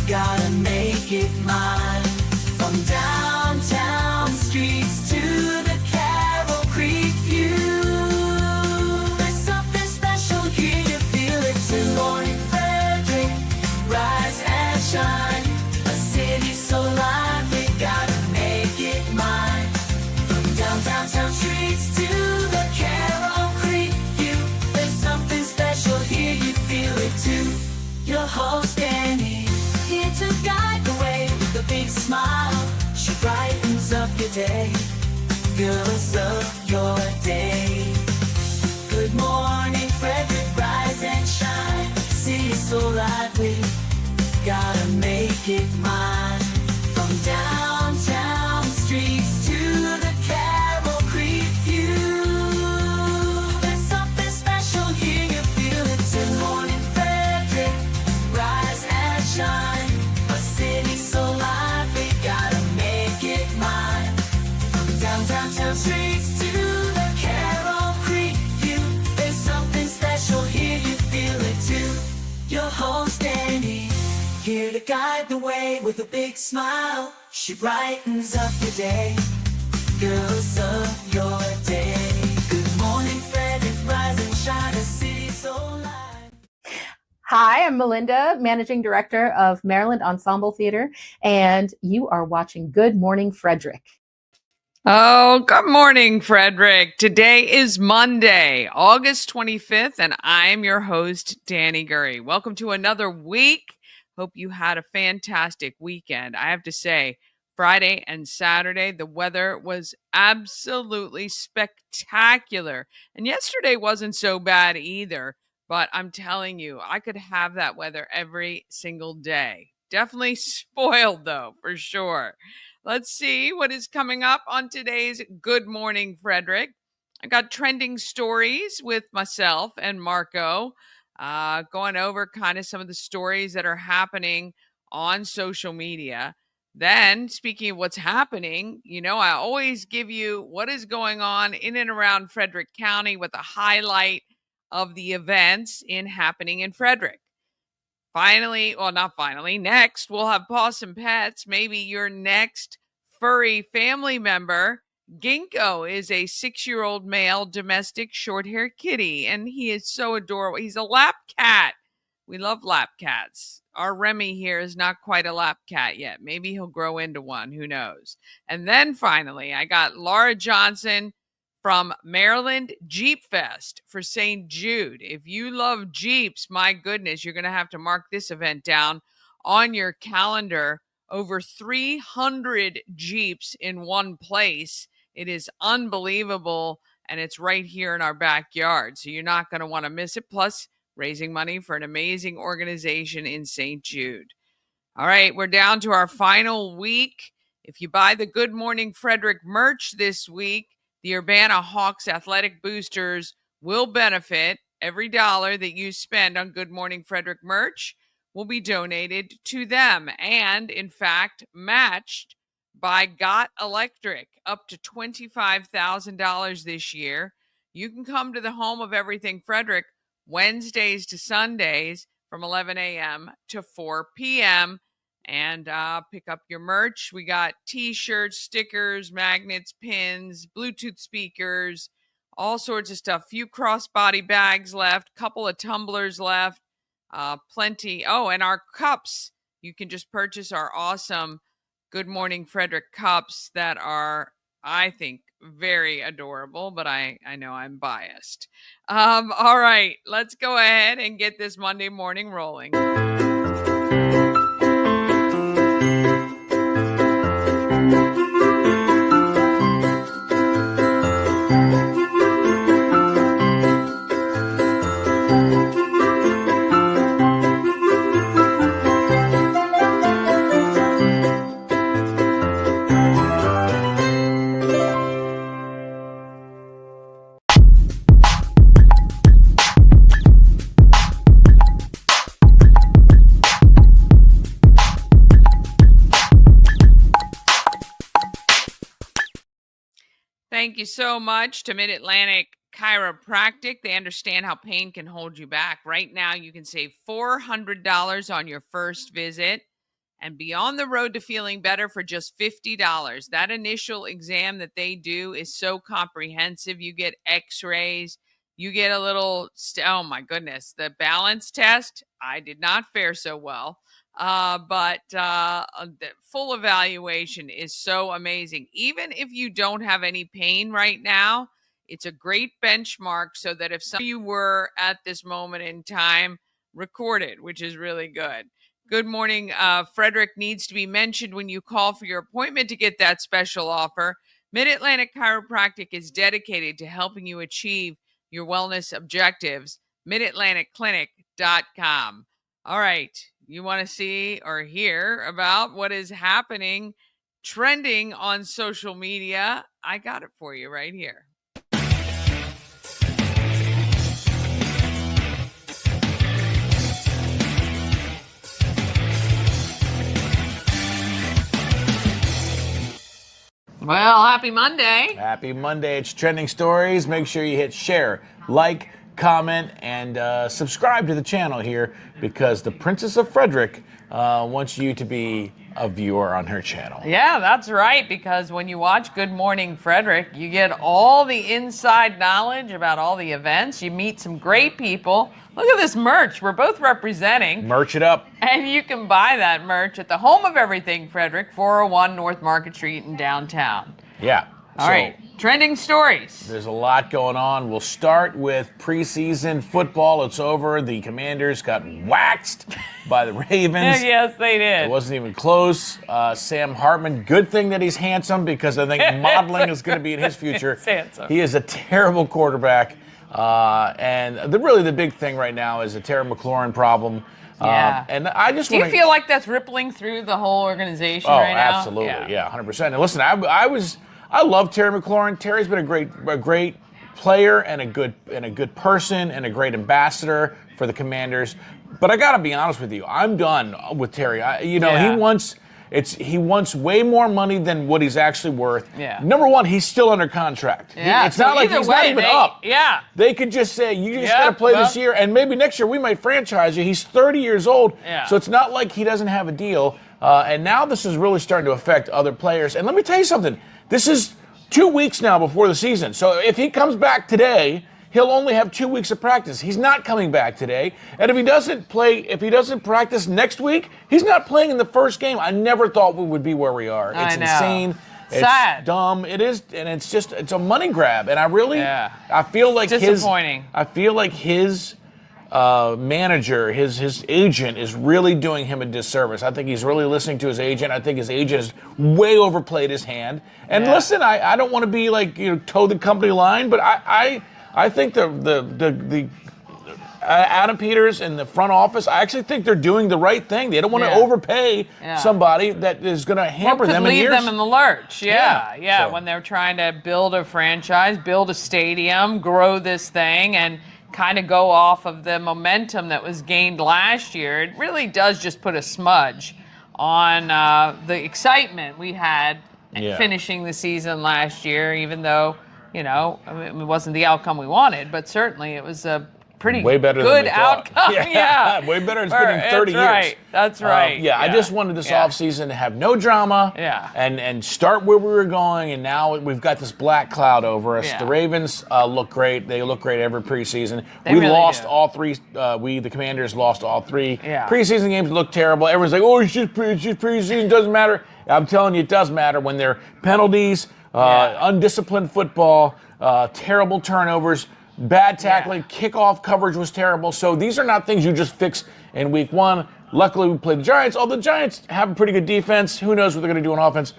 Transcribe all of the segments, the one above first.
gotta make it mine. From downtown streets to the Carroll Creek view, there's something special here, you feel it too. Morning Frederick, rise and shine. A city so lively, gotta make it mine. From downtown streets to the Carroll Creek view, there's something special here, you feel it too. Your host Dani, here to guide the way with a big smile. She brightens up your day, fills up your day. Good morning, Frederick, rise and shine. City so lively, gotta make it mine. From downtown streets to the Carroll Creek view, there's something special here, you feel it too. Morning Frederick, rise and shine. A city so lively, gotta make it mine. From downtown streets to the Carroll Creek view, there's something special here, you feel it too. Your host Dani, here to guide the way with a big smile. She brightens up your day, fills up your day. Good morning, Frederick, rise and shine. A city so light. Hi, I'm Melinda, Managing Director of Maryland Ensemble Theater, and you are watching Good Morning Frederick. Oh, good morning, Frederick. Today is Monday, August 25th, and I'm your host, Dani Gurrie. Welcome to another week. Hope you had a fantastic weekend. I have to say, Friday and Saturday, the weather was absolutely spectacular. And yesterday wasn't so bad either, but I'm telling you, I could have that weather every single day. Definitely spoiled, though, for sure. Let's see what is coming up on today's Good Morning Frederick. I got trending stories with myself and Marco, going over kind of some of the stories that are happening on social media. Then, speaking of what's happening, I always give you what is going on in and around Frederick County with a highlight of the events happening in Frederick. Next, we'll have Pawsome Pets, maybe your next furry family member. Gingko is a 6-year-old male domestic short-haired kitty, and he is so adorable. He's a lap cat. We love lap cats. Our Remy here is not quite a lap cat yet. Maybe he'll grow into one. Who knows? And then finally, I got Laura Johnson from Maryland Jeep Fest for St. Jude. If you love Jeeps, my goodness, you're going to have to mark this event down on your calendar. Over 300 Jeeps in one place. It is unbelievable, and it's right here in our backyard, so you're not going to want to miss it. Plus, raising money for an amazing organization in St. Jude. All right, we're down to our final week. If you buy the Good Morning Frederick merch this week, the Urbana Hawks athletic boosters will benefit. Every dollar that you spend on Good Morning Frederick merch will be donated to them and, in fact, matched by Got Electric up to $25,000 this year. You can come to the home of everything Frederick Wednesdays to Sundays from 11 a.m. to 4 p.m. and pick up your merch. We got t-shirts, stickers, magnets, pins, Bluetooth speakers, all sorts of stuff. Few crossbody bags left, couple of tumblers left, plenty. Oh, and our cups. You can just purchase our awesome Good Morning Frederick cups that are, I think, very adorable, but I know I'm biased. All right, let's go ahead and get this Monday morning rolling. Thank you so much to Mid-Atlantic Chiropractic. They understand how pain can hold you back. Right now, you can save $400 on your first visit. and be on the road to feeling better for just $50. That initial exam that they do is so comprehensive. You get x-rays, you get a little, oh my goodness, the balance test. I did not fare so well, but the full evaluation is so amazing. Even if you don't have any pain right now, it's a great benchmark so that if some of you were at this moment in time, record it, which is really good. Good Morning Frederick needs to be mentioned when you call for your appointment to get that special offer. Mid-Atlantic Chiropractic is dedicated to helping you achieve your wellness objectives. MidAtlanticClinic.com. All right. You want to see or hear about what is happening, trending on social media? I got it for you right here. Well, happy Monday. Happy Monday. It's Trending Stories. Make sure you hit share, like, comment, and subscribe to the channel here because the Princess of Frederick wants you to be a viewer on her channel. Yeah, that's right, because when you watch Good Morning Frederick, you get all the inside knowledge about all the events. You meet some great people. Look at this merch we're both representing. Merch it up. And you can buy that merch at the home of everything, Frederick, 401 North Market Street in downtown. Yeah. All right. Trending stories. There's a lot going on. We'll start with preseason football. It's over. The Commanders got waxed by the Ravens. Yes, they did. It wasn't even close. Sam Hartman, good thing that he's handsome because I think modeling is going to be in his future. He's handsome. He is a terrible quarterback. And really the big thing right now is the Terry McLaurin problem. Yeah. And I just Do you feel like that's rippling through the whole organization right now? Absolutely. Yeah, 100%. And listen, I love Terry McLaurin. Terry's been a great player and a good person and a great ambassador for the Commanders. But I got to be honest with you, I'm done with Terry. He wants way more money than what he's actually worth. Yeah. Number one, he's still under contract. Yeah. It's not like he's not even up. Yeah. They could just say, you just got to play this year, and maybe next year we might franchise you. He's 30 years old, so it's not like he doesn't have a deal. And now this is really starting to affect other players. And let me tell you something. This is 2 weeks now before the season. So if he comes back today, he'll only have 2 weeks of practice. He's not coming back today. And if he doesn't practice next week, he's not playing in the first game. I never thought we would be where we are. It's insane. It's sad. Dumb. It is, and it's a money grab. And I feel like disappointing. I feel like his manager, his agent, is really doing him a disservice. I think he's really listening to his agent. I think his agent has way overplayed his hand. And listen, I don't want to be toe the company line, but I think the Adam Peters and the front office, I actually think they're doing the right thing. They don't want to overpay somebody that is going to hamper them in years. Leave them in the lurch. Yeah. So. When they're trying to build a franchise, build a stadium, grow this thing, and kind of go off of the momentum that was gained last year, it really does just put a smudge on the excitement we had finishing the season last year, even though, it wasn't the outcome we wanted, but certainly it was a pretty way better good than we thought. outcome. Yeah. Way better. It's been in 30 years. That's right. I just wanted this offseason to have no drama and start where we were going, and now we've got this black cloud over us. The Ravens look great. They look great every preseason. We lost all three. The Commanders lost all three. Preseason games look terrible. Everyone's like, it's just preseason, doesn't matter. I'm telling you, it does matter when there are penalties, undisciplined football, terrible turnovers, bad tackling, kickoff coverage was terrible. So these are not things you just fix in week one. Luckily, we played the Giants. Although the Giants have a pretty good defense. Who knows what they're going to do on offense?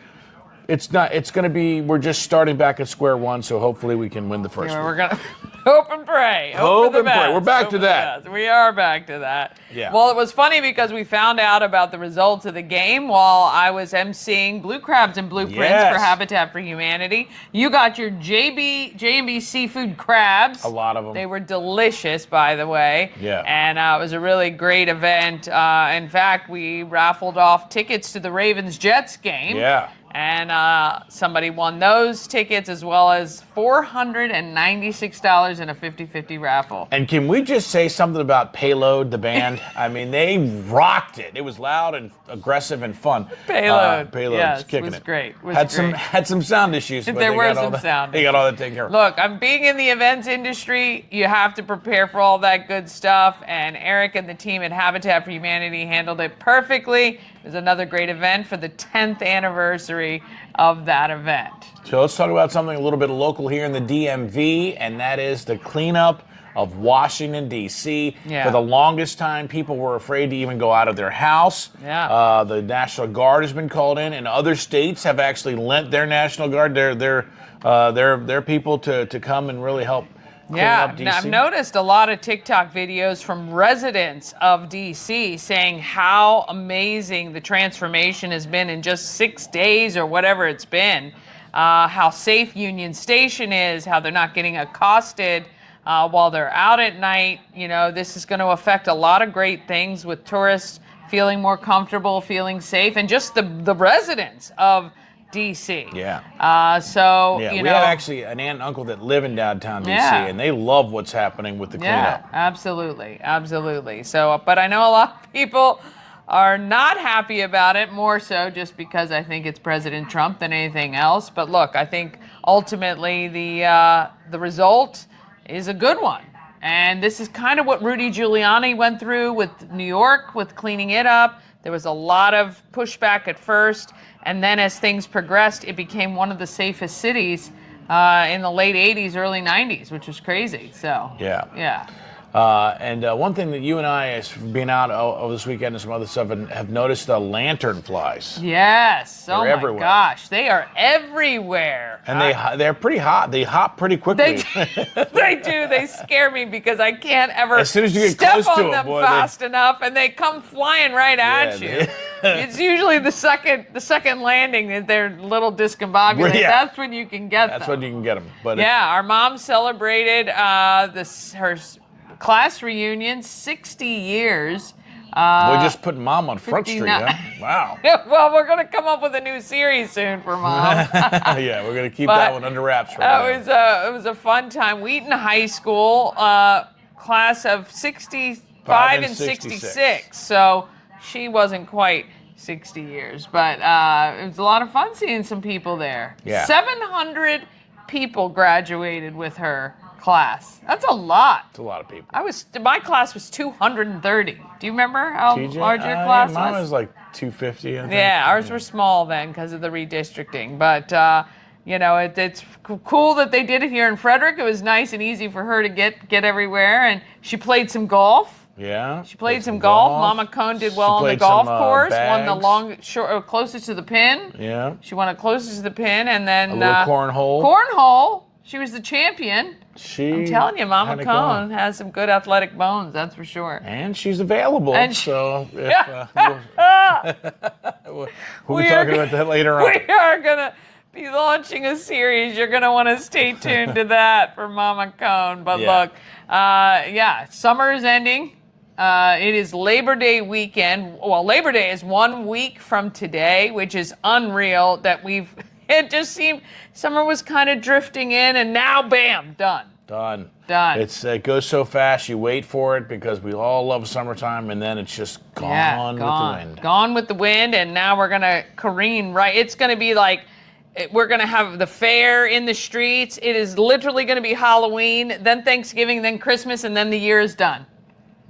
It's going to be, we're just starting back at square one, so hopefully we can win the first week. We're going to hope and pray. Hope and pray. We're back to that. We are back to that. Yeah. Well, it was funny because we found out about the results of the game while I was emceeing Blue Crabs and Blueprints for Habitat for Humanity. You got your J&B seafood crabs. A lot of them. They were delicious, by the way. Yeah. And it was a really great event. In fact, we raffled off tickets to the Ravens-Jets game. Yeah. And somebody won those tickets as well as $496 in a 50-50 raffle. And can we just say something about Payload, the band? I mean, they rocked it. It was loud and aggressive and fun. Payload, Payload's kicking was it. Great. Had some sound issues. But there were some sound. They got all that taken care of. Look, I'm being in the events industry. You have to prepare for all that good stuff. And Eric and the team at Habitat for Humanity handled it perfectly. It was another great event for the 10th anniversary of that event. So let's talk about something a little bit local here in the DMV, and that is the cleanup of Washington, D.C. Yeah. For the longest time, people were afraid to even go out of their house. Yeah. The National Guard has been called in, and other states have actually lent their National Guard, their people to come and really help clean up D.C. I've noticed a lot of TikTok videos from residents of D.C. saying how amazing the transformation has been in just 6 days or whatever it's been, how safe Union Station is, how they're not getting accosted while they're out at night. You know, this is going to affect a lot of great things with tourists feeling more comfortable, feeling safe, and just the residents of D.C. Yeah. We have actually an aunt and uncle that live in downtown D.C. and they love what's happening with the cleanup. Yeah, absolutely. So, but I know a lot of people are not happy about it, more so just because I think it's President Trump than anything else. But look, I think ultimately the result is a good one. And this is kind of what Rudy Giuliani went through with New York, with cleaning it up. There was a lot of pushback at first, and then as things progressed, it became one of the safest cities in the late 80s, early 90s, which was crazy. So, yeah. And one thing that you and I, as being out over this weekend and some other stuff, have noticed the lantern flies. Yes. They're everywhere. My gosh. They are everywhere. And they're pretty hot. They hop pretty quickly. They do. They scare me because I can't ever as soon as you get step close on to them boy, fast enough, and they come flying right at you. It's usually the second landing that they're a little discombobulated. Yeah. That's when you can get them. That's when you can get them. But our mom celebrated her class reunion, 60 years. We just put Mom on Front Street, huh? Wow. Well, we're going to come up with a new series soon for Mom. Yeah, we're going to keep that one under wraps for now. It was a fun time. Wheaton High School, class of 65 and 66. So she wasn't quite 60 years, but it was a lot of fun seeing some people there. Yeah. 700 people graduated with her class. That's a lot. It's a lot of people. My class was 230. Do you remember how large your class was? Mine was like 250, I think. Yeah, ours were small then because of the redistricting. But, it's cool that they did it here in Frederick. It was nice and easy for her to get everywhere. And she played some golf. Yeah. She played some golf. Mama Cone did well on the golf course. Won the closest to the pin. Yeah. She won it closest to the pin. And then a little cornhole. Cornhole. She was the champion. I'm telling you, Mama Cone has some good athletic bones, that's for sure. And she's available. So we'll be talking about that later on. We are going to be launching a series. You're going to want to stay tuned to that for Mama Cone. But look, summer is ending. It is Labor Day weekend. Well, Labor Day is 1 week from today, which is unreal that it just seemed summer was kind of drifting in, and now, bam, done. Done. It goes so fast. You wait for it because we all love summertime, and then it's just gone with the wind. Gone with the wind, and now we're going to careen right. It's going to be like we're going to have the fair in the streets. It is literally going to be Halloween, then Thanksgiving, then Christmas, and then the year is done.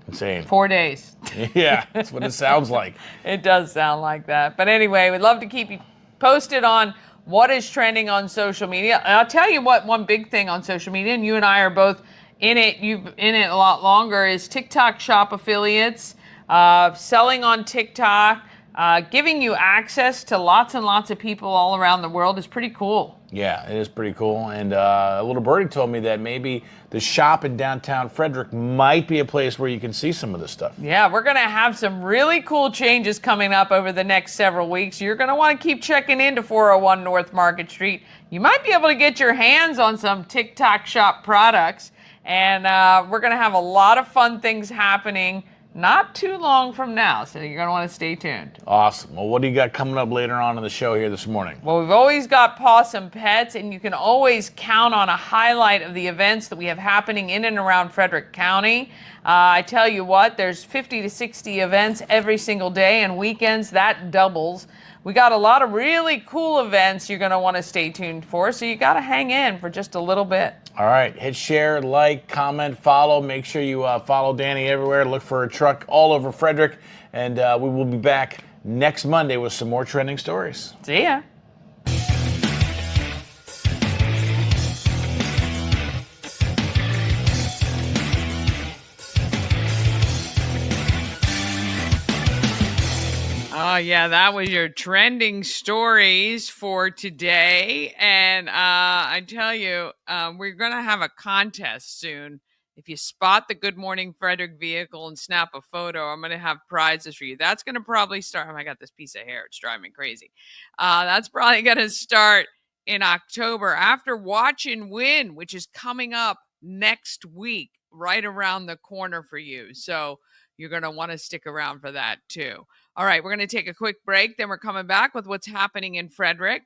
Insane. 4 days. Yeah, that's what it sounds like. It does sound like that. But anyway, we'd love to keep you posted on what is trending on social media. And I'll tell you what, one big thing on social media, and you and I are both in it, you've in it a lot longer, is TikTok Shop affiliates, selling on TikTok, giving you access to lots and lots of people all around the world is pretty cool. Yeah, it is pretty cool. And a little birdie told me that maybe the shop in downtown Frederick might be a place where you can see some of this stuff. Yeah, we're going to have some really cool changes coming up over the next several weeks. You're going to want to keep checking into 401 North Market Street. You might be able to get your hands on some TikTok Shop products. And we're going to have a lot of fun things happening not too long from now, so you're going to want to stay tuned. Awesome. Well, what do you got coming up later on in the show here this morning? Well, we've always got Pawsome Pets, and you can always count on a highlight of the events that we have happening in and around Frederick County. I tell you what, there's 50 to 60 events every single day, and weekends that doubles. We got a lot of really cool events you're going to want to stay tuned for, so you got to hang in for just a little bit. All right. Hit share, like, comment, follow. Make sure you follow Dani everywhere. Look for a truck all over Frederick. And we will be back next Monday with some more trending stories. See ya. Oh, yeah, that was your trending stories for today. And I tell you, we're going to have a contest soon. If you spot the Good Morning Frederick vehicle and snap a photo, I'm going to have prizes for you. That's going to probably start. Oh, I got this piece of hair. It's driving me crazy. That's probably going to start in October after Watch and Win, which is coming up next week, right around the corner for you. So you're going to want to stick around for that too. All right, we're going to take a quick break. Then we're coming back with what's happening in Frederick.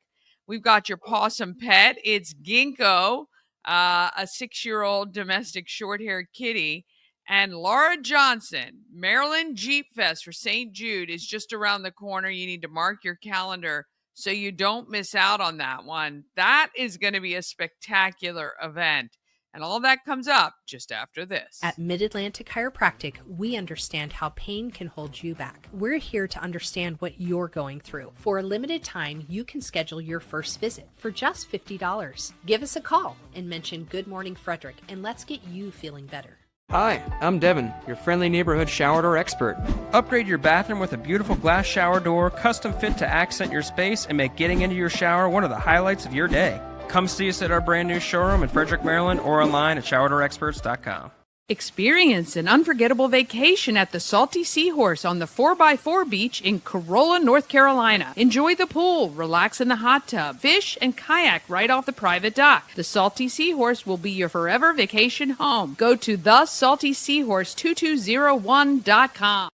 We've got your Pawsome pet. It's Gingko, a 6-year-old domestic short-haired kitty. And Laura Johnson, Maryland Jeep Fest for St. Jude is just around the corner. You need to mark your calendar so you don't miss out on that one. That is going to be a spectacular event. And all that comes up just after this. At Mid-Atlantic Chiropractic, we understand how pain can hold you back. We're here to understand what you're going through. For a limited time, you can schedule your first visit for just $50. Give us a call and mention Good Morning Frederick, and let's get you feeling better. Hi, I'm Devin, your friendly neighborhood shower door expert. Upgrade your bathroom with a beautiful glass shower door, custom fit to accent your space and make getting into your shower one of the highlights of your day. Come see us at our brand new showroom in Frederick, Maryland, or online at showerdoorexperts.com. Experience an unforgettable vacation at the Salty Seahorse on the 4x4 beach in Corolla, North Carolina. Enjoy the pool, relax in the hot tub, fish, and kayak right off the private dock. The Salty Seahorse will be your forever vacation home. Go to thesaltyseahorse2201.com.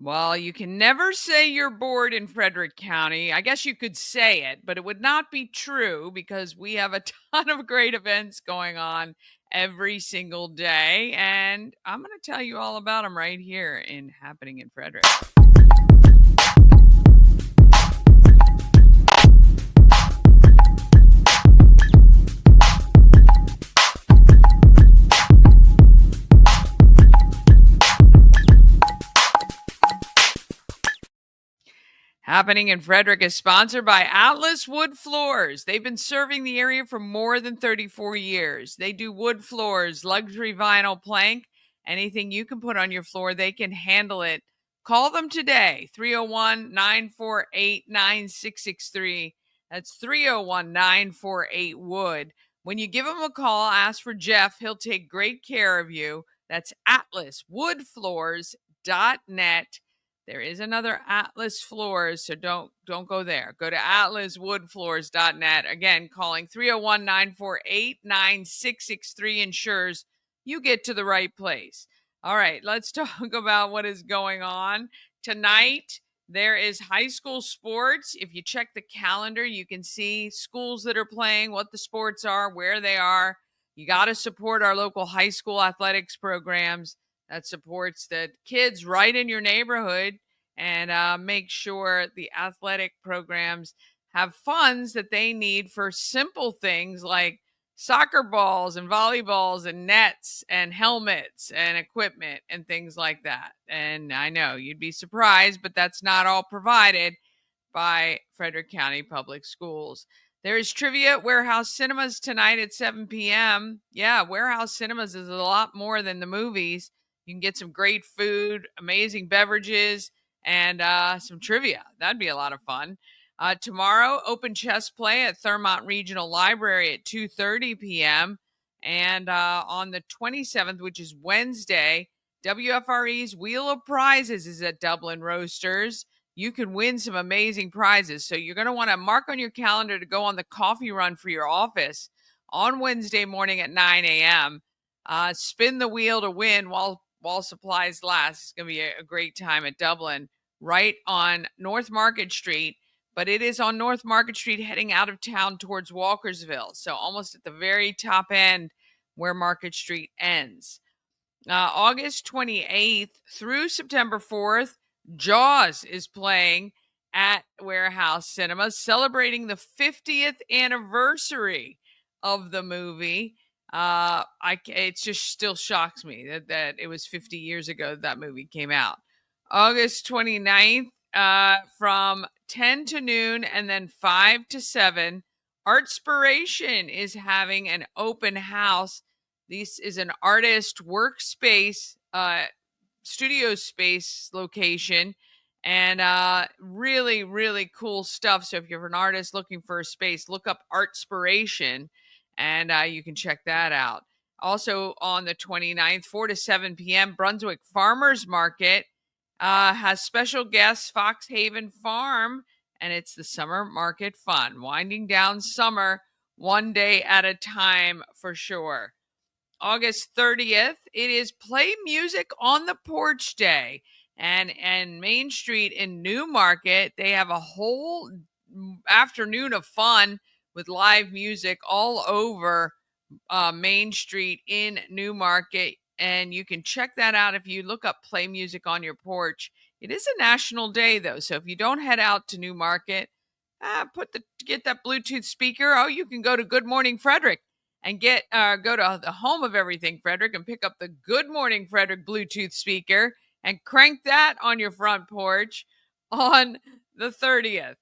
Well, you can never say you're bored in Frederick County. I guess you could say it, but it would not be true because we have a ton of great events going on every single day. And I'm going to tell you all about them right here in Happening in Frederick. Happening in Frederick is sponsored by Atlas Wood Floors. They've been serving the area for more than 34 years. They do wood floors, luxury vinyl plank, anything you can put on your floor, they can handle it. Call them today, 301-948-9663. That's 301-948-WOOD. When you give them a call, ask for Jeff. He'll take great care of you. That's atlaswoodfloors.net. There is another Atlas Floors, so don't go there. Go to atlaswoodfloors.net. Again, calling 301-948-9663 ensures you get to the right place. All right, let's talk about what is going on. Tonight, there is high school sports. If you check the calendar, you can see schools that are playing, what the sports are, where they are. You got to support our local high school athletics programs. That supports the kids right in your neighborhood and make sure the athletic programs have funds that they need for simple things like soccer balls and volleyballs and nets and helmets and equipment and things like that. And I know you'd be surprised, but that's not all provided by Frederick County Public Schools. There is trivia at Warehouse Cinemas tonight at 7 p.m. Yeah, Warehouse Cinemas is a lot more than the movies. You can get some great food, amazing beverages, and some trivia. That'd be a lot of fun. Tomorrow, open chess play at Thurmont Regional Library at 2:30 p.m. And on the 27th, which is Wednesday, WFRE's Wheel of Prizes is at Dublin Roasters. You can win some amazing prizes. So you're going to want to mark on your calendar to go on the coffee run for your office on Wednesday morning at 9 a.m. Spin the wheel to win while while supplies last. It's going to be a great time at Dublin, right on North Market Street. But it is on North Market Street heading out of town towards Walkersville. So almost at the very top end where Market Street ends. August 28th through September 4th, Jaws is playing at Warehouse Cinemas, celebrating the 50th anniversary of the movie. It just still shocks me that it was 50 years ago that movie came out. August 29th, from 10 to noon and then 5 to 7, Artspiration is having an open house. This is an artist workspace, studio space location, and really, really cool stuff. So if you're an artist looking for a space, look up Artspiration, and you can check that out. Also on the 29th, 4 to 7 p.m., Brunswick Farmers Market has special guests, Foxhaven Farm, and it's the summer market fun. Winding down summer one day at a time for sure. August 30th, it is Play Music on the Porch Day. And Main Street in Newmarket, they have a whole afternoon of fun with live music all over Main Street in Newmarket. And you can check that out if you look up Play Music on Your Porch. It is a national day, though. So if you don't head out to Newmarket, get that Bluetooth speaker. Oh, you can go to Good Morning Frederick and go to the home of everything Frederick and pick up the Good Morning Frederick Bluetooth speaker and crank that on your front porch on the 30th.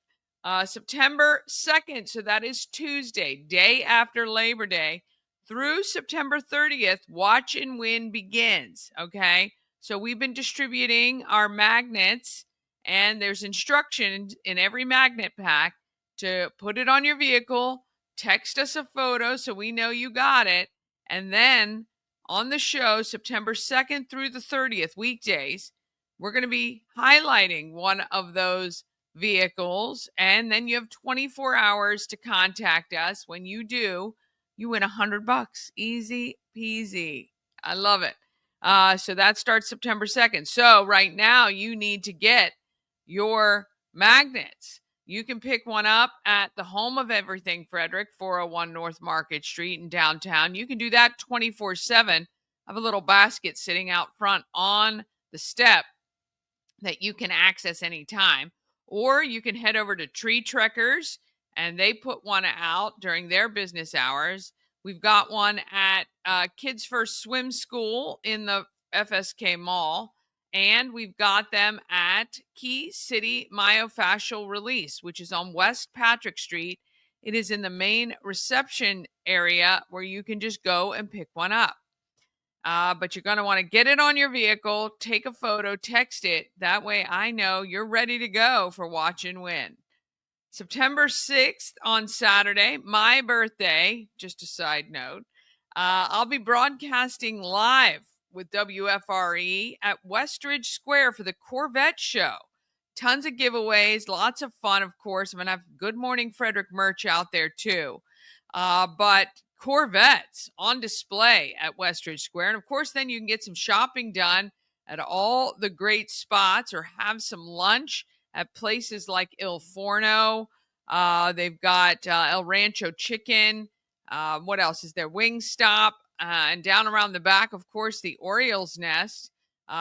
September 2nd, so that is Tuesday, day after Labor Day, through September 30th, Watch and Win begins, okay? So we've been distributing our magnets, and there's instructions in every magnet pack to put it on your vehicle, text us a photo so we know you got it, and then on the show, September 2nd through the 30th, weekdays, we're going to be highlighting one of those vehicles, and then you have 24 hours to contact us. When you do, you win $100. Easy peasy. I love it. So that starts September 2nd. So right now you need to get your magnets. You can pick one up at the home of everything Frederick, 401 North Market Street in downtown. You can do that 24/7. I have a little basket sitting out front on the step that you can access anytime. Or you can head over to Tree Trekkers, and they put one out during their business hours. We've got one at Kids First Swim School in the FSK Mall. And we've got them at Key City Myofascial Release, which is on West Patrick Street. It is in the main reception area where you can just go and pick one up. But you're going to want to get it on your vehicle, take a photo, text it. That way I know you're ready to go for Watch and Win. September 6th on Saturday, my birthday, just a side note, I'll be broadcasting live with WFRE at Westridge Square for the Corvette Show. Tons of giveaways, lots of fun, of course. I'm going to have Good Morning Frederick merch out there, too. But Corvettes on display at Westridge Square. And, of course, then you can get some shopping done at all the great spots or have some lunch at places like Il Forno. They've got El Rancho Chicken. What else is there? Wingstop. And down around the back, of course, the Orioles Nest.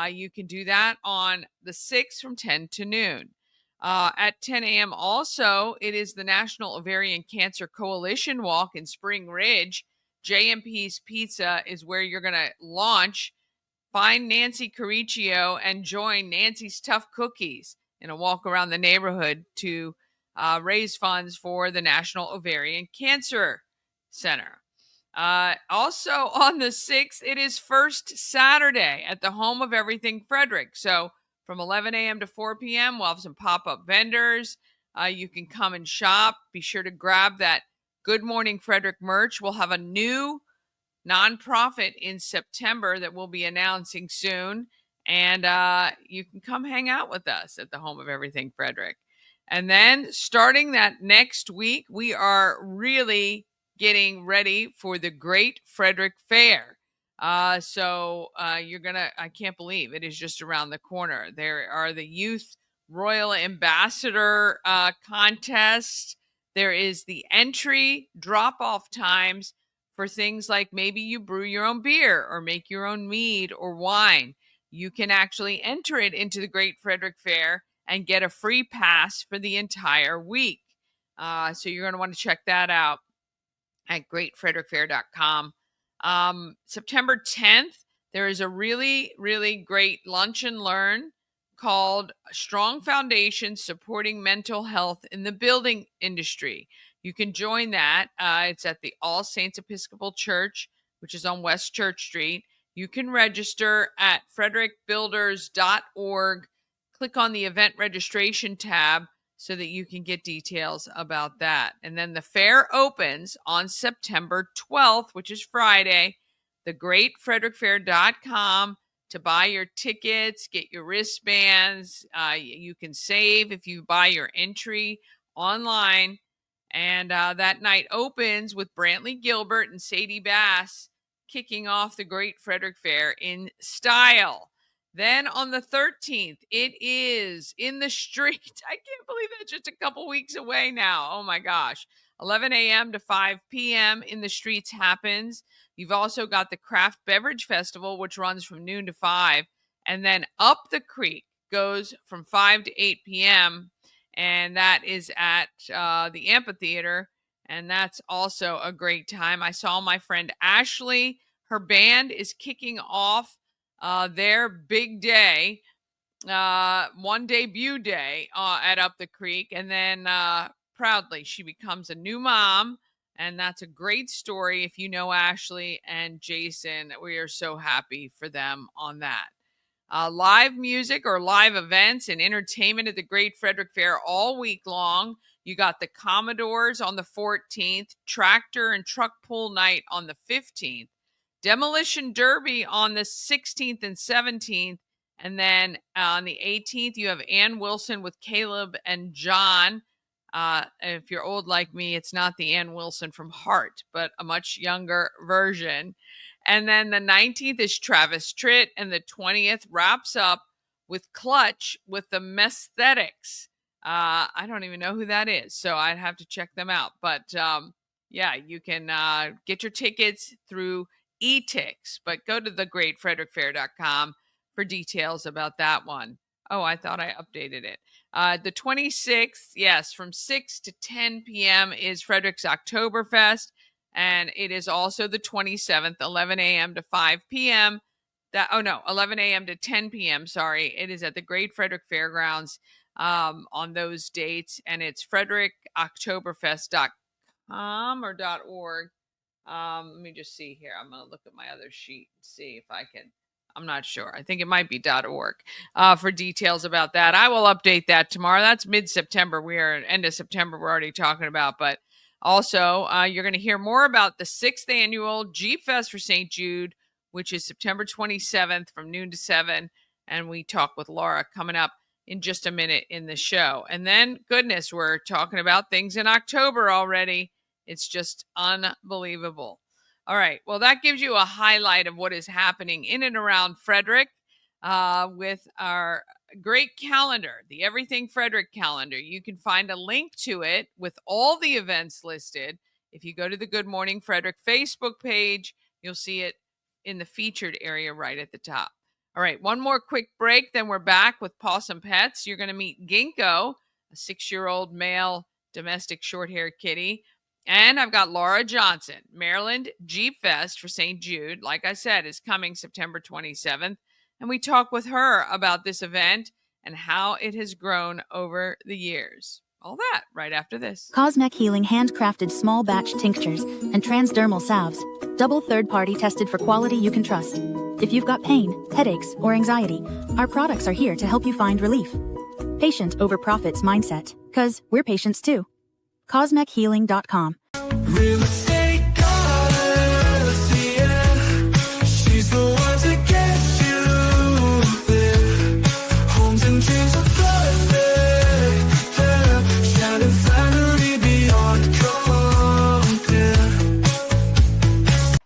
You can do that on the 6th from 10 to noon. At 10 a.m. also, it is the National Ovarian Cancer Coalition Walk in Spring Ridge. JMP's Pizza is where you're going to launch. Find Nancy Cariccio and join Nancy's Tough Cookies in a walk around the neighborhood to raise funds for the National Ovarian Cancer Center. Also on the 6th, it is First Saturday at the home of everything Frederick. So from 11 a.m. to 4 p.m., we'll have some pop-up vendors. You can come and shop. Be sure to grab that Good Morning Frederick merch. We'll have a new nonprofit in September that we'll be announcing soon. And you can come hang out with us at the home of everything Frederick. And then starting that next week, we are really getting ready for the Great Frederick Fair. So I can't believe it is just around the corner. There are the Youth Royal Ambassador contest. There is the entry drop-off times for things like maybe you brew your own beer or make your own mead or wine. You can actually enter it into the Great Frederick Fair and get a free pass for the entire week. So you're going to want to check that out at greatfrederickfair.com. September 10th, there is a really, really great lunch and learn called Strong Foundations Supporting Mental Health in the Building Industry. You can join that. It's at the All Saints Episcopal Church, which is on West Church Street. You can register at frederickbuilders.org. Click on the event registration tab so that you can get details about that. And then the fair opens on September 12th, which is Friday. thegreatfrederickfair.com to buy your tickets, get your wristbands. You can save if you buy your entry online. And that night opens with Brantley Gilbert and Sadie Bass kicking off the Great Frederick Fair in style. Then on the 13th, it is in the street. I can't believe it's just a couple weeks away now. Oh my gosh. 11 a.m. to 5 p.m. in the streets happens. You've also got the Craft Beverage Festival, which runs from noon to 5. And then Up the Creek goes from 5 to 8 p.m. And that is at the amphitheater. And that's also a great time. I saw my friend Ashley. Her band is kicking off their big day, one debut day at Up the Creek. And then proudly, she becomes a new mom. And that's a great story. If you know Ashley and Jason, we are so happy for them on that. Live music or live events and entertainment at the Great Frederick Fair all week long. You got the Commodores on the 14th, Tractor and Truck Pull Night on the 15th, Demolition Derby on the 16th and 17th, and then on the 18th, you have Ann Wilson with Caleb and John. If you're old like me, it's not the Ann Wilson from Heart, but a much younger version. And then the 19th is Travis Tritt, and the 20th wraps up with Clutch with the Mesthetics. I don't even know who that is, so I'd have to check them out. But yeah, you can get your tickets through eTix, but go to thegreatfrederickfair.com for details about that one. Oh, I thought I updated it. The 26th, yes, from 6 to 10 p.m. is Frederick's Oktoberfest. And it is also the 27th, 11 a.m. to 5 p.m. 11 a.m. to 10 p.m. Sorry. It is at the Great Frederick Fairgrounds on those dates. And it's frederickoktoberfest.com or .org. Let me just see here. I'm going to look at my other sheet and see if I can. I'm not sure. I think it might be .org for details about that. I will update that tomorrow. That's mid-September. We are end of September. We're already talking about, but also, you're going to hear more about the 6th annual Jeep Fest for St. Jude, which is September 27th from noon to 7. And we talk with Laura coming up in just a minute in the show. And then, goodness, we're talking about things in October already. It's just unbelievable. All right. Well, that gives you a highlight of what is happening in and around Frederick with our great calendar, the Everything Frederick calendar. You can find a link to it with all the events listed. If you go to the Good Morning Frederick Facebook page, you'll see it in the featured area right at the top. All right, one more quick break, then we're back with Pawsome Pets. You're going to meet Gingko, a 6-year-old male domestic short-haired kitty. And I've got Laura Johnson. Maryland Jeep Fest for St. Jude, like I said, is coming September 27th. And we talk with her about this event and how it has grown over the years. All that right after this. Cosmic Healing handcrafted small batch tinctures and transdermal salves. Double third-party tested for quality you can trust. If you've got pain, headaches, or anxiety, our products are here to help you find relief. Patient over profits mindset, 'cause we're patients too. CosmicHealing.com. Real estate goddess, yeah. She's the one to get you there. Homes and dreams are perfect, yeah. Shining finally beyond compare.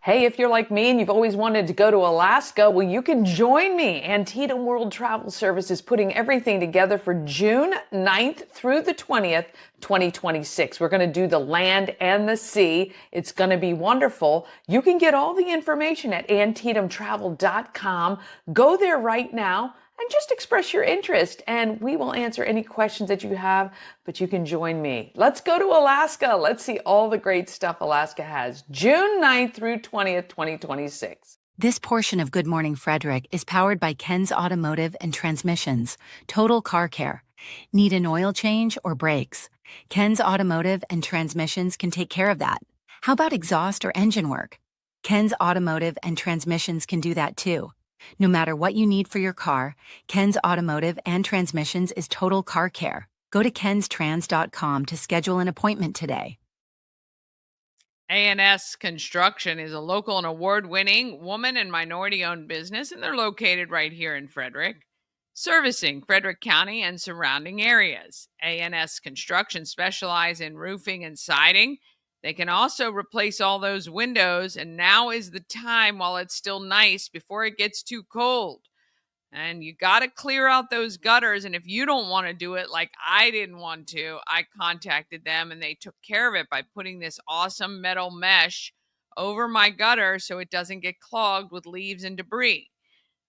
Hey Hey, if you're like me and you've always wanted to go to Alaska, well, you can join me. Antietam World Travel Service is putting everything together for June 9th through the 20th, 2026. We're going to do the land and the sea. It's going to be wonderful. You can get all the information at AntietamTravel.com. Go there right now and just express your interest, and we will answer any questions that you have, but you can join me. Let's go to Alaska. Let's see all the great stuff Alaska has. June 9th through 20th, 2026. This portion of Good Morning Frederick is powered by Ken's Automotive and Transmissions, Total Car Care. Need an oil change or brakes? Ken's Automotive and Transmissions can take care of that. How about exhaust or engine work? Ken's Automotive and Transmissions can do that too. No matter what you need for your car, Ken's Automotive and Transmissions is Total Car Care. Go to kenstrans.com to schedule an appointment today. A&S Construction is a local and award-winning woman and minority-owned business, and they're located right here in Frederick, servicing Frederick County and surrounding areas. A&S Construction specializes in roofing and siding. They can also replace all those windows, and now is the time while it's still nice before it gets too cold. And you got to clear out those gutters, and if you don't want to do it like I didn't want to, I contacted them, and they took care of it by putting this awesome metal mesh over my gutter so it doesn't get clogged with leaves and debris.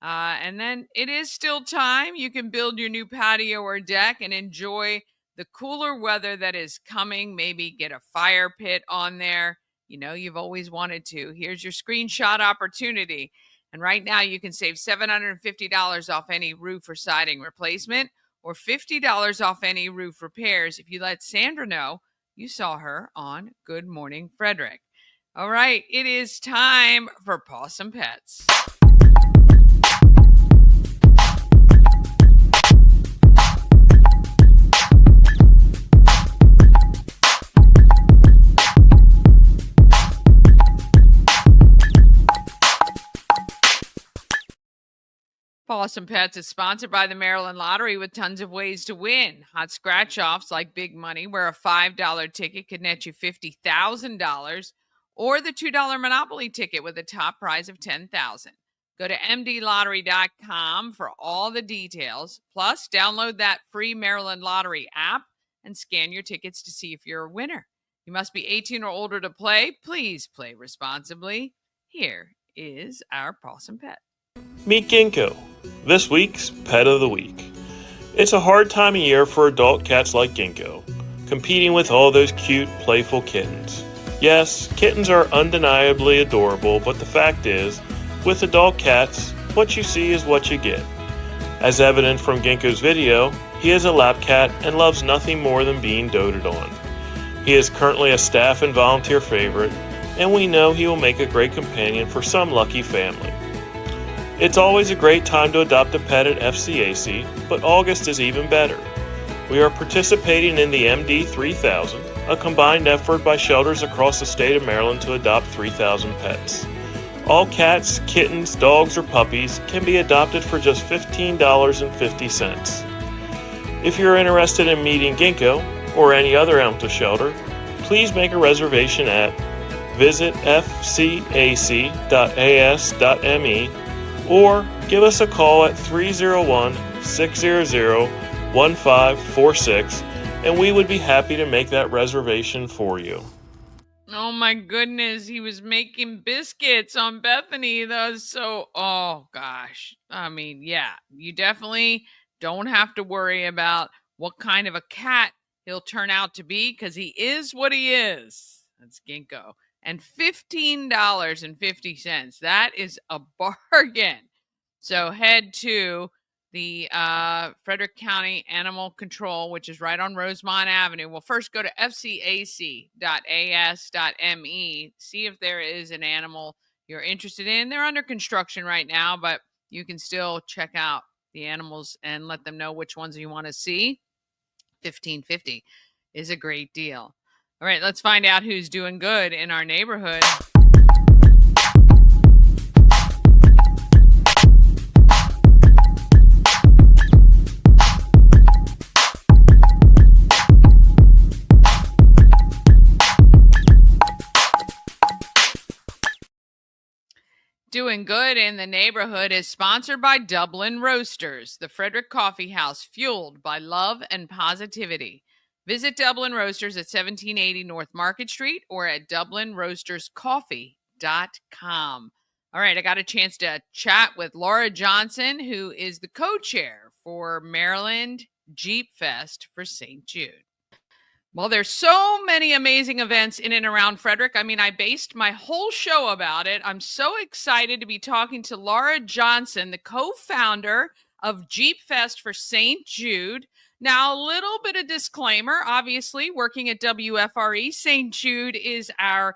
And then it is still time. You can build your new patio or deck and enjoy the cooler weather that is coming. Maybe get a fire pit on there. You know, you've always wanted to. Here's your screenshot opportunity. And right now you can save $750 off any roof or siding replacement or $50 off any roof repairs if you let Sandra know you saw her on Good Morning Frederick. All right, it is time for Pawsome Pets. Pawsome Pets is sponsored by the Maryland Lottery with tons of ways to win. Hot scratch-offs like Big Money, where a $5 ticket could net you $50,000, or the $2 Monopoly ticket with a top prize of $10,000. Go to mdlottery.com for all the details. Plus, download that free Maryland Lottery app and scan your tickets to see if you're a winner. You must be 18 or older to play. Please play responsibly. Here is our Pawsome Pet. Meet Gingko, this week's Pet of the Week. It's a hard time of year for adult cats like Gingko, competing with all those cute, playful kittens. Yes, kittens are undeniably adorable, but the fact is, with adult cats, what you see is what you get. As evident from Gingko's video, he is a lap cat and loves nothing more than being doted on. He is currently a staff and volunteer favorite, and we know he will make a great companion for some lucky family. It's always a great time to adopt a pet at FCAC, but August is even better. We are participating in the MD 3000, a combined effort by shelters across the state of Maryland to adopt 3,000 pets. All cats, kittens, dogs, or puppies can be adopted for just $15.50. If you're interested in meeting Gingko or any other animal shelter, please make a reservation at visitfcac.as.me or give us a call at 301-600-1546 and we would be happy to make that reservation for you. Oh my goodness, he was making biscuits on Bethany. That was so, oh gosh. I mean, yeah, you definitely don't have to worry about what kind of a cat he'll turn out to be because he is what he is. That's Gingko. And $15.50. That is a bargain. So head to the Frederick County Animal Control, which is right on Rosemont Avenue. Well, first go to fcac.as.me. See if there is an animal you're interested in. They're under construction right now, but you can still check out the animals and let them know which ones you want to see. $15.50 is a great deal. All right, let's find out who's doing good in our neighborhood. Good in the Neighborhood is sponsored by Dublin Roasters, the Frederick Coffee House, fueled by love and positivity. Visit Dublin Roasters at 1780 North Market Street or at dublinroasterscoffee.com. All right, I got a chance to chat with Laura Johnson, who is the co-chair for Maryland Jeep Fest for St. Jude. Well, there's so many amazing events in and around Frederick. I mean, I based my whole show about it. I'm so excited to be talking to Laura Johnson, the co-founder of Jeep Fest for St. Jude. Now, a little bit of disclaimer, obviously, working at WFRE, St. Jude is our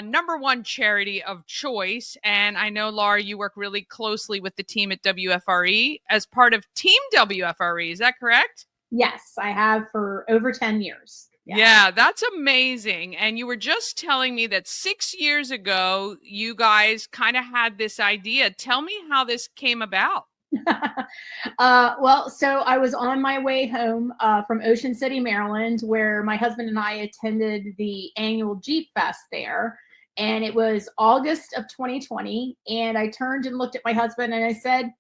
number one charity of choice. And I know, Laura, you work really closely with the team at WFRE as part of Team WFRE. Is that correct? Yes, I have for over 10 years. Yeah, that's amazing. And you were just telling me that 6 years ago, you guys kind of had this idea. Tell me how this came about. Well, so I was on my way home from Ocean City, Maryland, where my husband and I attended the annual Jeep Fest there. And it was August of 2020. And I turned and looked at my husband and I said,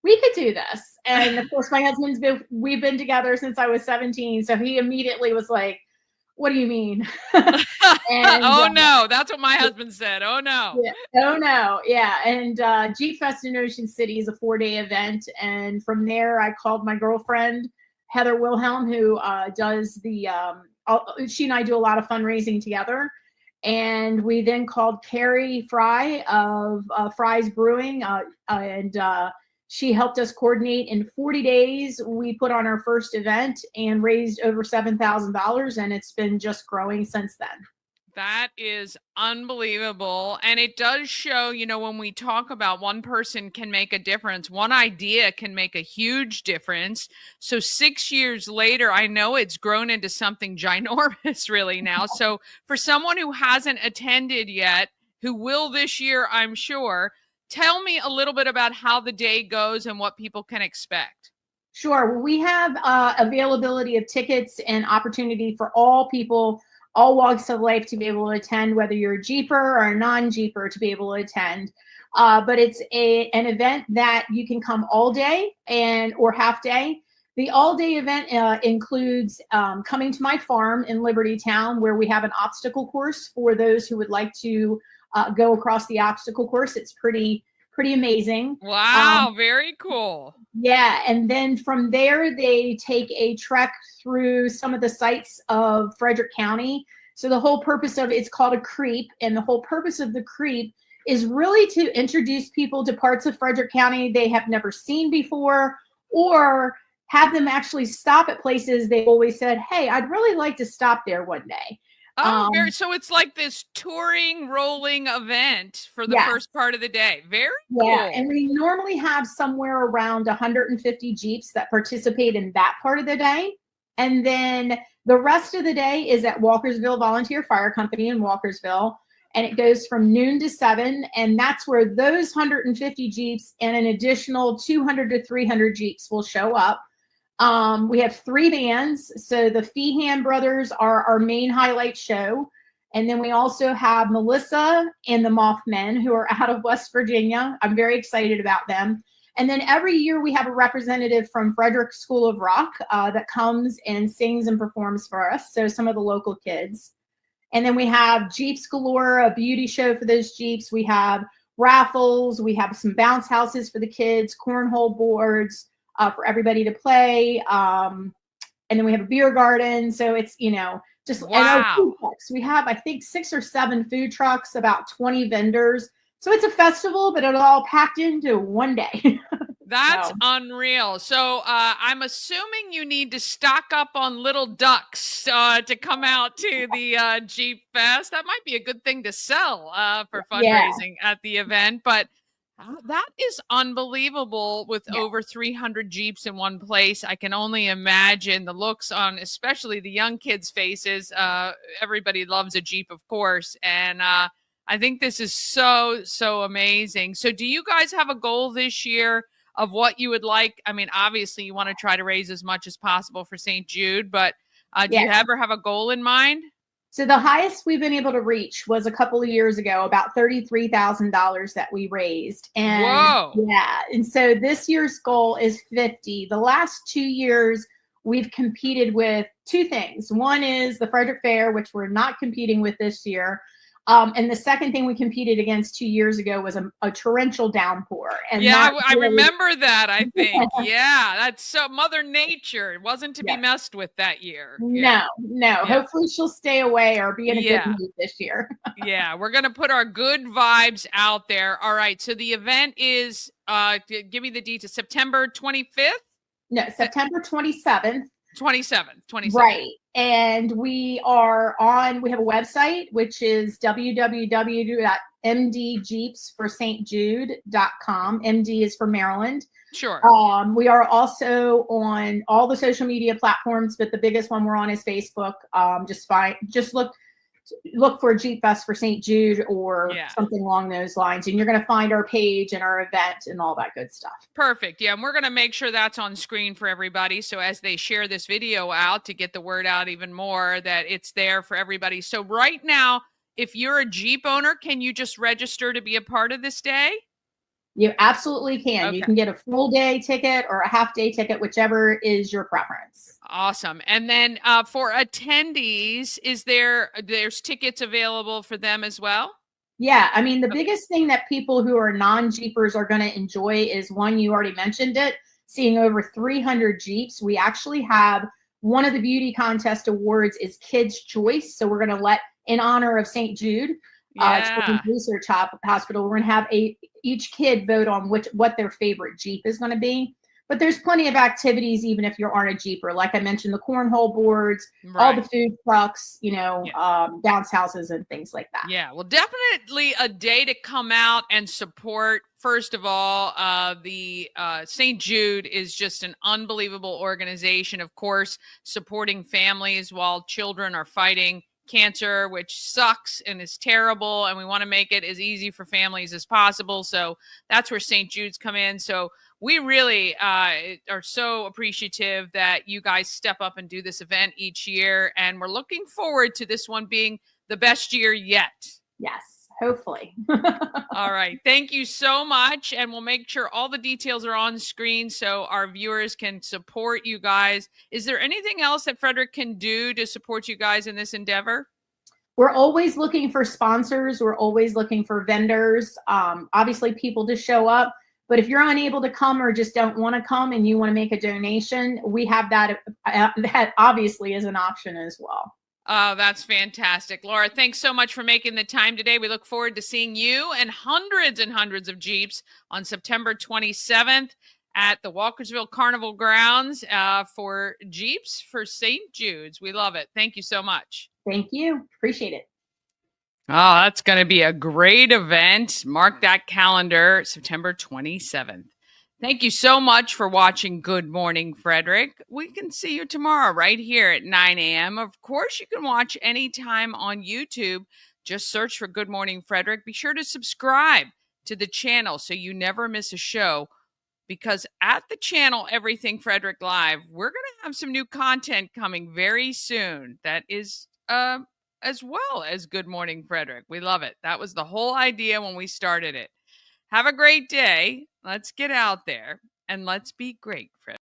we could do this. And of course, we've been together since I was 17. So he immediately was like, what do you mean? And, no, that's what my husband said. Oh no. Yeah. Oh no. Yeah. And Jeep Fest in Ocean City is a 4-day event. And from there, I called my girlfriend, Heather Wilhelm, who does the, she and I do a lot of fundraising together. And we then called Carrie Fry of Fry's Brewing, and she helped us coordinate. In 40 days, we put on our first event and raised over $7,000, and it's been just growing since then. That is unbelievable. And it does show, when we talk about one person can make a difference, one idea can make a huge difference. So 6 years later, I know it's grown into something ginormous really now. So for someone who hasn't attended yet, who will this year, I'm sure, tell me a little bit about how the day goes and what people can expect. Sure. We have availability of tickets and opportunity for all people, all walks of life to be able to attend, whether you're a Jeeper or a non-Jeeper to be able to attend. But it's an event that you can come all day or half day. The all-day event includes coming to my farm in Liberty Town, where we have an obstacle course for those who would like to go across the obstacle course. It's pretty amazing. Wow, very cool. Yeah, and then from there they take a trek through some of the sites of Frederick County. So the whole purpose of it's called a creep, and the whole purpose of the creep is really to introduce people to parts of Frederick County they have never seen before, or have them actually stop at places they've always said, hey, I'd really like to stop there one day. Oh, so it's like this touring, rolling event for the first part of the day. Very cool. Yeah, and we normally have somewhere around 150 Jeeps that participate in that part of the day. And then the rest of the day is at Walkersville Volunteer Fire Company in Walkersville. And it goes from noon to 7. And that's where those 150 Jeeps and an additional 200 to 300 Jeeps will show up. We have 3 bands. So the Feehan brothers are our main highlight show. And then we also have Melissa and the Mothmen, who are out of West Virginia. I'm very excited about them. And then every year we have a representative from Frederick School of Rock that comes and sings and performs for us. So some of the local kids. And then we have Jeeps Galore, a beauty show for those Jeeps. We have raffles. We have some bounce houses for the kids, cornhole boards. For everybody to play. And then we have a beer garden. So it's, just and our food trucks. We have, I think, 6 or 7 food trucks, about 20 vendors. So it's a festival, but it's all packed into one day. That's unreal. So I'm assuming you need to stock up on little ducks to come out to the Jeep Fest. That might be a good thing to sell for fundraising at the event. But that is unbelievable with over 300 Jeeps in one place. I can only imagine the looks on especially the young kids' faces. Everybody loves a Jeep, of course. And I think this is so, so amazing. So do you guys have a goal this year of what you would like? I mean, obviously you want to try to raise as much as possible for St. Jude, but do you ever have a goal in mind? So the highest we've been able to reach was a couple of years ago, about $33,000 that we raised. And Whoa. yeah, and so this year's goal is 50. The last 2 years we've competed with two things. One is the Frederick Fair, which we're not competing with this year. And the second thing we competed against 2 years ago was a torrential downpour. And yeah, I really, remember that, I think. Yeah, that's so Mother Nature. It wasn't to be messed with that year. No. Hopefully she'll stay away or be in a good mood this year. Yeah, we're going to put our good vibes out there. All right, so the event is, give me the details, September 25th? No, September 27th. 27th. Right. And we have a website, which is www.mdjeepsforstjude.com. MD is for Maryland. Sure. We are also on all the social media platforms, but the biggest one we're on is Facebook. Just look for Jeep Fest for St. Jude or something along those lines, and you're going to find our page and our event and all that good stuff. Perfect. Yeah, and we're going to make sure that's on screen for everybody, so as they share this video out to get the word out even more, that it's there for everybody. So right now, if you're a Jeep owner, can you just register to be a part of this day? You absolutely can. Okay. You can get a full day ticket or a half day ticket, whichever is your preference. Awesome. And then for attendees, there's tickets available for them as well? Yeah. I mean, the biggest thing that people who are non-Jeepers are going to enjoy is, one, you already mentioned it, seeing over 300 Jeeps. We actually have one of the beauty contest awards is Kids' Choice. So we're going to in honor of St. Jude, Children's Research Hospital, we're going to have each kid vote on what their favorite Jeep is going to be. But there's plenty of activities, even if you aren't a Jeeper. Like I mentioned, the cornhole boards, all the food trucks, bounce houses and things like that. Yeah, well, definitely a day to come out and support. First of all, the St. Jude is just an unbelievable organization, of course, supporting families while children are fighting cancer, which sucks and is terrible, and we want to make it as easy for families as possible. So that's where St. Jude's come in. So we really are so appreciative that you guys step up and do this event each year, and we're looking forward to this one being the best year yet. Yes, hopefully. All right. Thank you so much. And we'll make sure all the details are on screen so our viewers can support you guys. Is there anything else that Frederick can do to support you guys in this endeavor? We're always looking for sponsors. We're always looking for vendors. Obviously, people to show up. But if you're unable to come or just don't want to come and you want to make a donation, we have that obviously is an option as well. Oh, that's fantastic. Laura, thanks so much for making the time today. We look forward to seeing you and hundreds of Jeeps on September 27th at the Walkersville Carnival Grounds for Jeeps for St. Jude's. We love it. Thank you so much. Thank you. Appreciate it. Oh, that's going to be a great event. Mark that calendar, September 27th. Thank you so much for watching Good Morning Frederick. We can see you tomorrow right here at 9 a.m. Of course, you can watch anytime on YouTube. Just search for Good Morning Frederick. Be sure to subscribe to the channel so you never miss a show, because at the channel Everything Frederick Live, we're going to have some new content coming very soon that is as well as Good Morning Frederick. We love it. That was the whole idea when we started it. Have a great day. Let's get out there and let's be great, Fred.